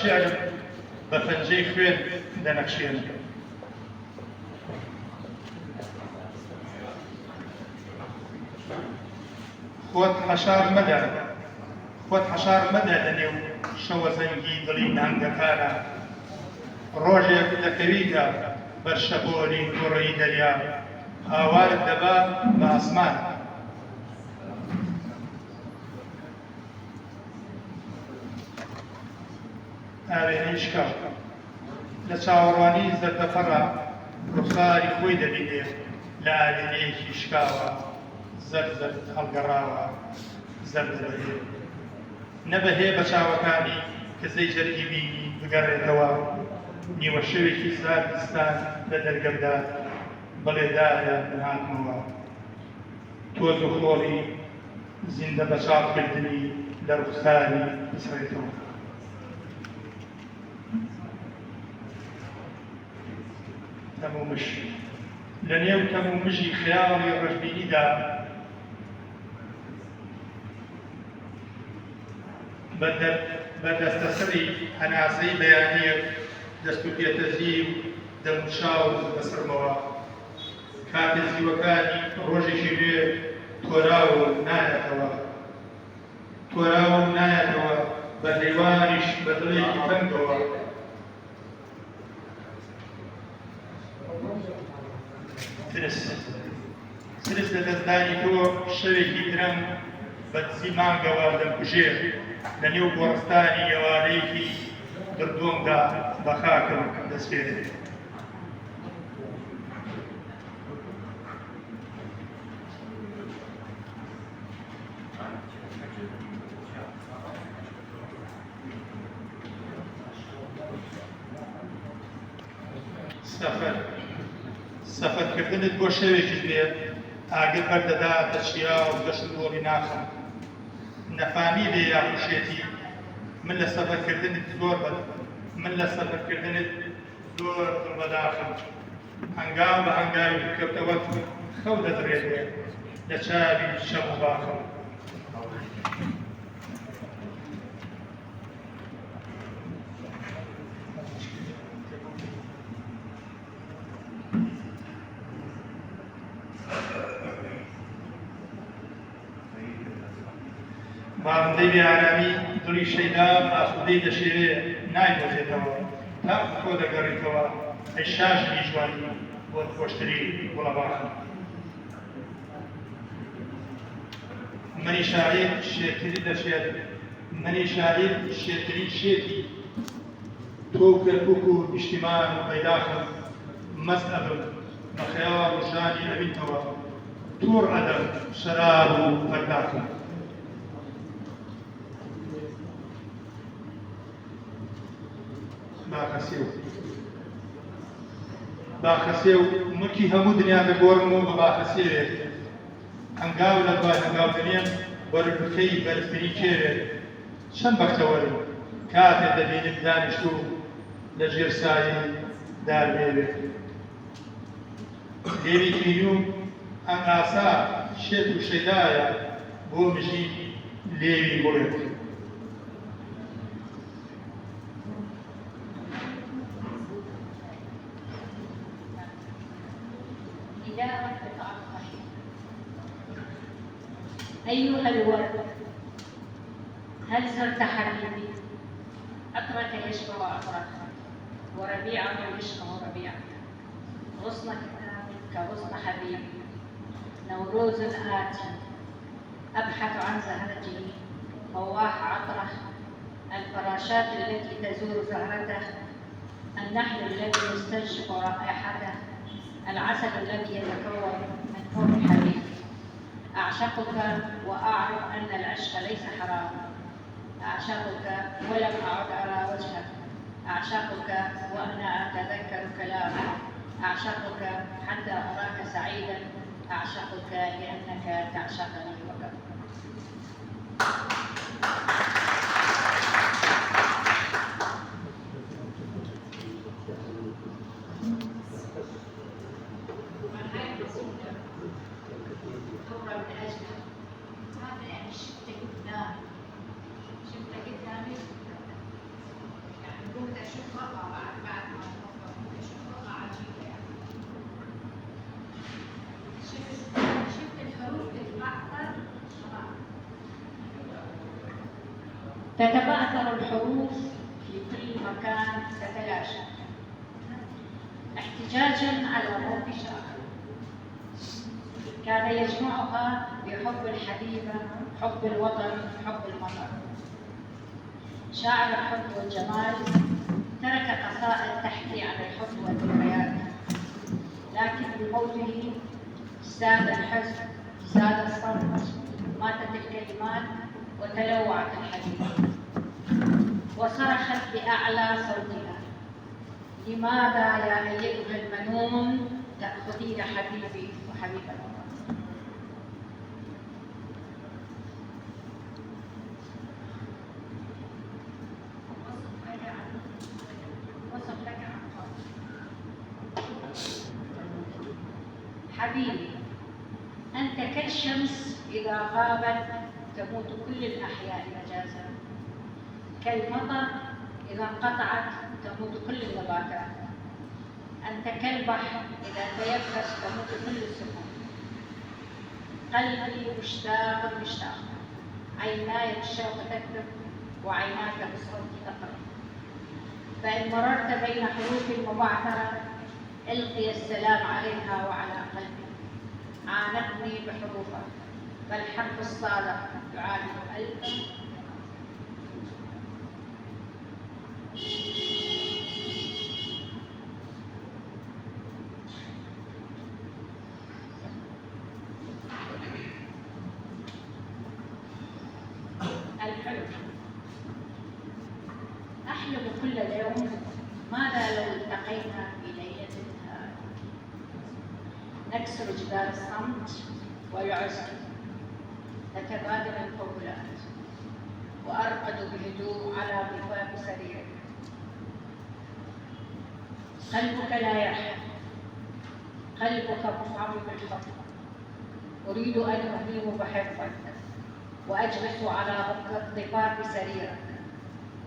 شعر بفنجي خوين دنكشين خۆت حەشار مەدە لە نێو شەوە زەنگی دڵی نانگەکانە ڕۆژێک دەکەویتە بەر شەبۆری گوڕی دەریا هاوارت دەبا بە ئاسمان ئاوێنەی شکاو لە چاوەڕوانی زەردەفەڕە ڕوخساری خۆی دەبینێ لە ئاوێنەیەکی شکاوە زەرد هەڵگەڕاوە زەرد دەبێ نەبەهێ بە چاوەکانی کەسەی جەرگی بینی بگەڕێتەوە نیوە شەوێکی ساردستان لە دەرگەمدا بەڵێدایە هاتمەوە تۆز و خۆڵی زیندە بە چاوکردنی لە ڕوخساری بچڕێتەوە تەمومش لە نێو تەمومژی خەیاڵی ڕەشبینیدا بە دەستەسەری هەناسەی بەیانیەک دەست و پێتەزی و دەموشاو بەسرمەوە کاتە زیوەکانی ڕۆژێکی نوێ تۆراوە نایەتەوە بە دەیوانیش بە دڵێکی تەنگەوە سرس لە دەستدانی تۆ شەوێکی درەنگ بە دزی مانگەوە دەمکوژێ لە نێو گۆڕستانی ئێوارەیەکی دردۆمدا بە خاکم دەسپێرێت سەفەرکردنت بۆ شەوێکی بێت ئاگر بەردەداتە چیا و گەشت گۆڕی ناخەم نەفامی بێ یاخوشێتی من لە سەفەرکردنت زۆر بەداخم هەنگاو بە هەنگاوی بکەوتەوە خەو دەدرێت لە چاوی شەم و باخم باڵندەی بێئارامی دڵی شەیدا ئاسوودەی دەشێوێ نایدۆزێتەوە تا تۆ دەگەڕێتەوە ئەی شاژنی جوانی بۆت خۆشتری وڵەباخم منی شاعیر شێرترین شێتی تۆ و کەرکووک و نیشتیمان و پەیداخم مەست ئەبم بە خەیاڵ و ژانی ئەبینتەوە تووڕ ئەدەم شەراب و پەرداخم باخەسێ و ملکی هەموو دنیا دەگۆڕم و بە باخەسێوێت هەنگاو لە دوای هەنگاو دنێم وەربکەی بەرزترین کێوێت چەند بەختەوەرم کاتێ دەبینم دانیشت و لە ژێر سایەی داربێوێت لێوی کینوم ئەم ئاسا شێت و شەیدایە بۆ مژی لێوی بڵێت أيها الورد هل زرت حبيبي عطرك يشبه عطرك وربيعك يشبه ربيعك غصنك كغصن حبيبي نوروز آت أبحث عن زهرته فواح عطره الفراشات التي تزور زهرته النحل الذي يستنشق رائحته العسل الذي يتكون من فم حبيبي أعشقك وأعرف أن العشق ليس حرام أعشقك ولم أعد أرى وجهك أعشقك وأنا أتذكر كلامك أعشقك حتى أراك سعيدا أعشقك لأنك تعشقني فقط تتبعثر الحروف في كل مكان تتلاشى احتجاجا على موت شاعر كان يجمعها بحب الحبيبة، حب الوطن، حب المطر. شاعر الحب والجمال ترك قصائد تحكي عن الحب والذكريات، لكن بموته زاد الحزن، زاد الصمت، ماتت الكلمات وتلوعت الحديث وصرخت بأعلى صوتها: لماذا يا أيتها المنون تأخذين حبيبي وحبيب الوطن؟ وصف لك عن حبيبي، أنت كالشمس إذا غابت تموت كل الأحياء مجازا، كالمطر إذا انقطعت تموت كل النباتات، أنت كالبحر إذا تيبس تموت كل السفن. قلبي مشتاق مشتاق، عيناي بالشوق تكتب وعيناك بالصوت تقرأ، فإن مررت بين حروف مبعثرة ألقي السلام عليها وعلى قلبي. عانتني بحروفها، فالحرف الصادق يعادل ألفا. الحلم. أحلم كل يوم ماذا لو التقينا في ليلة هادئة، نكسر جدار الصمت والعزل، نتبادل القبلات، وأرقد بهدوء على ضفاف سريرك. قلبك لا يرحم، قلبك مفعم بالحب. أريد أن أهيم بحبك وأجلس على ضفاف سريرك.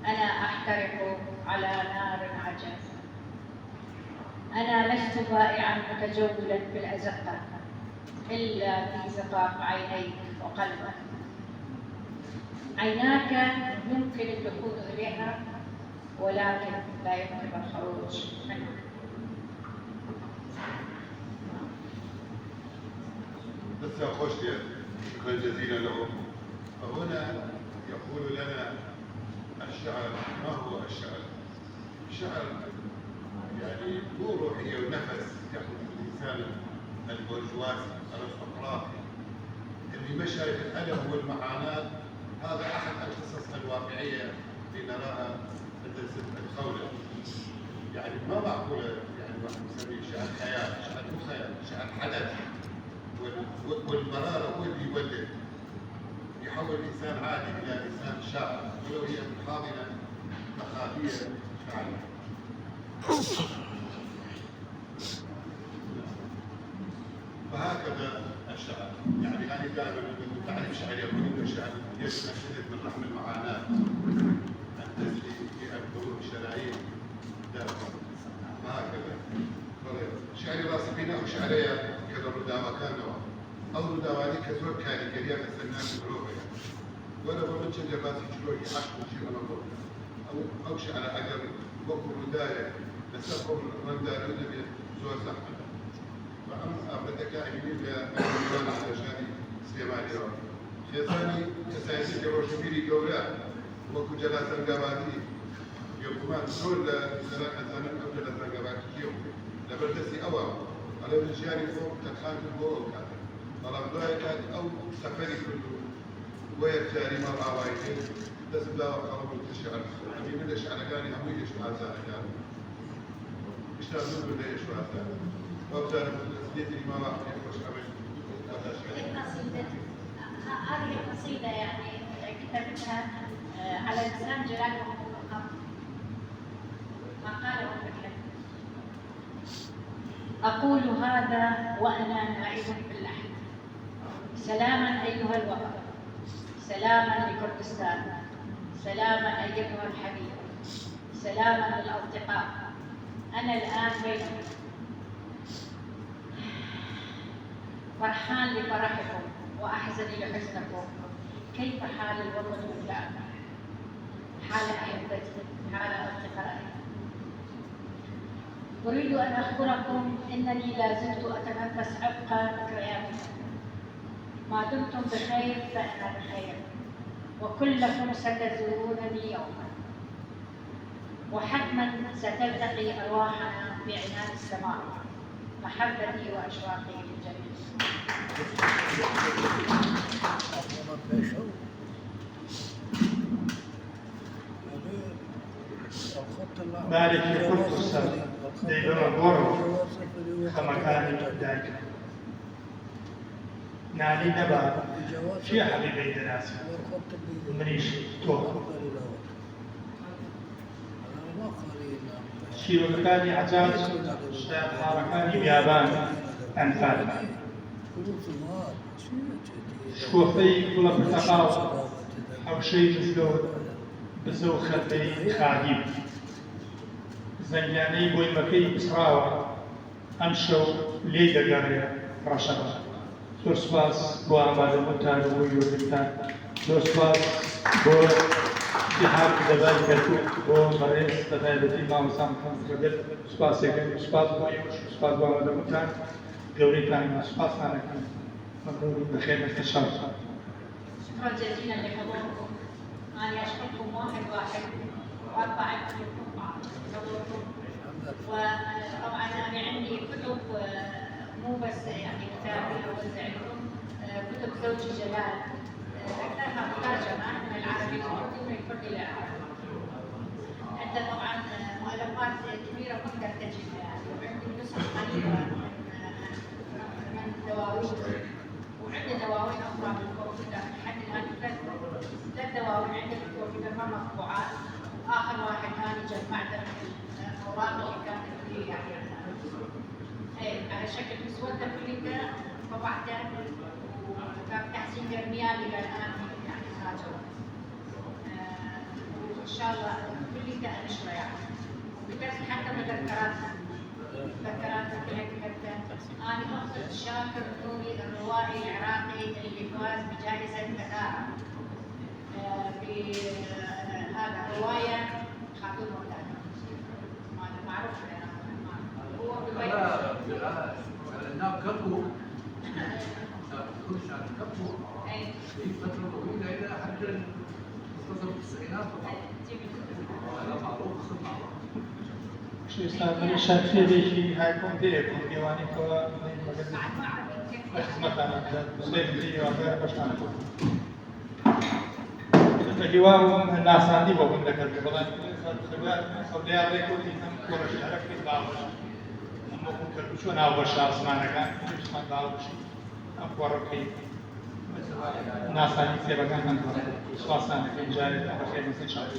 أنا أحترق على نار عجافة. أنا لست بائعا متجولا في الأزقة إلا في زقاق عينيك وقلبك. عيناك يمكن الدخول إليها ولكن لا يمكن الخروج منها. بس يا خوشتي شكرا جزيلا له. فهنا يقول لنا الشعر ما هو الشعر؟ الشعر يعني هو روحية ونفس يأخذ الإنسان البرجوازي الأرستقراطي اللي مشى في الألم والمعاناة. هذا أحد القصص الواقعية اللي نراها عند الخولة. يعني ما معقولة يعني واحد يسميه شعر خيال، شعر مو خيال، شعر حدث. والمرارة هو اللي يولد يحول الإنسان عادي إلى إنسان شاعر ولو هي من حاضنة مخافية شاعرة. فهكذا الشعر. يعني أنا دائما لما تعرف شعر يقول إنه الشعر يشمل من رحم المعاناة أن تسري في القلوب شرايين دائما. فهكذا شعري راسبين أو شعرية كذا رداوة كانوا أو رداوة كزور كاني كريم السنان بروبيا ولا برمج جبات جلوي عشق شيء أنا بقول أو شعر أجر وقر رداية نسقهم رندار النبي زور زحمة. فأنا أبدك أعيني لأن على جاني سليماني خيزاني كسائسي كروشميري جولا وكو جلاسة القبادي يوم كمان سول لسلاء الزمن أو جلاسة القبادي يوم لبردسي أوام على الجاري فوق تخان البوء كاتب طلب ذلك أو سفري كله ويجاري مرة وايدين بس بلا قرب الشعر أمي من الشعر كان يهوي يشبه هذا يعني مش لازم بده يشبه هذا وابدأ نسيتي ما راح يخرج أمي هذه القصيدة يعني كتبتها على لسان جلال محمود القمر. ما قاله بكلمة. أقول هذا وأنا نائب في اللحن. سلاما أيها الوطن، سلاما لكردستان، سلاما أيتها الحبيبة، سلاما للأصدقاء. أنا الآن بينكم، فرحان لفرحكم وأحزن لحزنكم. كيف حال الوطن والشعب؟ حال أحبتي حال أصدقائي. أريد أن أخبركم أنني لا زلت أتنفس عبق ذكرياتكم. ما دمتم بخير فأنا بخير، وكلكم ستزورونني يوما، وحتما ستلتقي أرواحنا بعنان السماء. محبتي وأشواقي للجميع. مالك يقول أستاذ ديبر الغرب خمكاني دايك نالي نبا شي حبيبي دراسي منيش توقف شيروكاني عجاج شتاب حاركاني بيابان أنفال شوفي كل برتقال حوشي مزلو بزو خلفي خادم زنجاني بوي مكي بسراوة أمشو ليدا قرية رشبة سوسباس بو عمال المتار ويوريتان سوسباس بو جهاد دبال كتوك بو مريس تغيبتي ما وسام كان قبل سباس يكن سباس بو يوش سباس بو عمال المتار قوريتان سباس أنا كان مبروك بخير مستشار. شكرا جزيلا لحضوركم. أنا أشكركم واحد وأرفع لكم حضوركم. وطبعا أنا عندي كتب مو بس يعني كتابي أوزع لكم كتب زوجي جلال أكثرها مترجمة من العربي للأردي ومن الكردي للعربي. عندنا طبعا مؤلفات كبيرة مقدر تجد يعني، وعندي نسخ قريبة من دواوين، وعندي دواوين أخرى بالكمبيوتر لحد الآن ثلاث دواوين عندي بالكمبيوتر ما مطبوعات. آخر واحد ثاني جمعته من أوراق اللي كانت في يعني على شكل مسودة كلية طبعته، وكان تحسين ترمية إلى الآن يعني راجعة. وإن شاء الله كلية أنشرة يعني، وكتبت حتى مذكرات كلها كتبتها. أنا أخت شاكر نوري الروائي العراقي اللي فاز بجائزة كثارة في هذا الرواية خاتون وردانة. معروف هو لا كفو تخش على كفو في فترة طويلة إلى حتى منتصف التسعينات هذا معروف شو استاذ شاكر شيء هاي كونتي ديواني كوا خدمتنا سليم زي وغير بشان الجواب الناس عندي بقول لك الجواب خبري عليك كل يوم كورش عرف في بعض أما كل شو أنا أول شخص ما نكان مش ما بعض شيء أقوى كي الناس عندي سبعة كان من خلاص أنا في جاري أخر شيء مثل شاطر